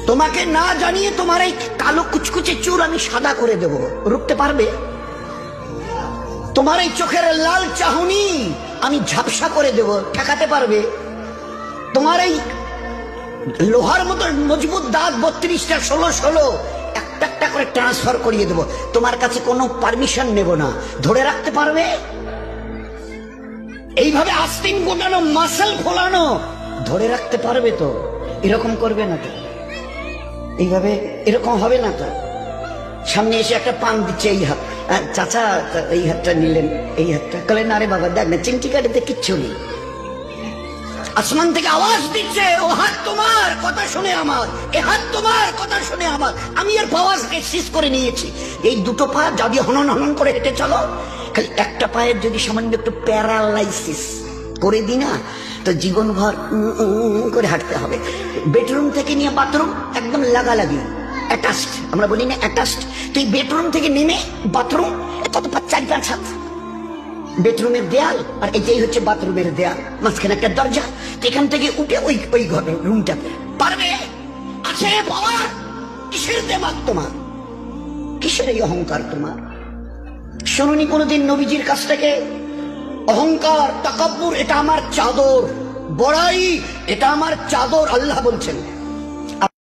তোমাকে না জানিয়ে তোমার এই কালো কুচকুচে চুল আমি সাদা করে দেব, রুখতে পারবে? তোমার এই চোখের লাল চাহনি আমি ঝাপসা করে দেব, ঠেকাতে পারবে? তোমার এই লোহার মতো মজবুত দাঁত 32টা 16 একটা একটা করে ট্রান্সফার করিয়ে দেব, তোমার কাছে কোনো পারমিশন নেব না, ধরে রাখতে পারবে? এইভাবে আস্তিন গোটানো মাসল ফোলানো ধরে রাখতে পারবে তো? এরকম করবে না তো? এইভাবে এরকম হবে না তো? সামনে এসে একটা পান দিচ্ছে, এই হাত, চাচা এই হাতটা নিলেন, এই হাতটা কলে না রে বাবা দেখ না চিমটি কাটিতে কিচ্ছু নেই। আসমান থেকে আওয়াজ দিচ্ছে, ও হাত তোমার কথা শুনে আমার, এ হাত তোমার কথা শুনে আমার। আমি এর পাওয়াজকে শেষ করে নিয়েছি। এই দুটো পা যদি হনন হনন করে হেঁটে চলো, খালি একটা পায়ের যদি সামান্য একটু প্যারালাইসিস করে দিই না, তো জীবনভর করে হাঁটতে হবে। বেডরুম থেকে নিয়ে বাথরুম একদম লাগালাগি, অ্যাটাচড, আমরা বলি না অ্যাটাচড। তুই বেডরুম থেকে নেমে বাথরুম কত 4-5 হাত, বেডরুমের দেয়াল আর এটাই হচ্ছে বাথরুমের দেয়াল, মাঝখানে একটা দরজা। এখান থেকে উঠে ওই ঘরের রুমটাতে পারবে? আছে পাওয়ার? কিসের দেমাগ তোমার? কিসের এই অহংকার তোমার? শুনুনি কোনোদিন নবীজির কাছ থেকে অহংকার, তাকাব্বুর এটা আমার চাদর, বড়াই এটা আমার চাদর, আল্লাহ বলছেন।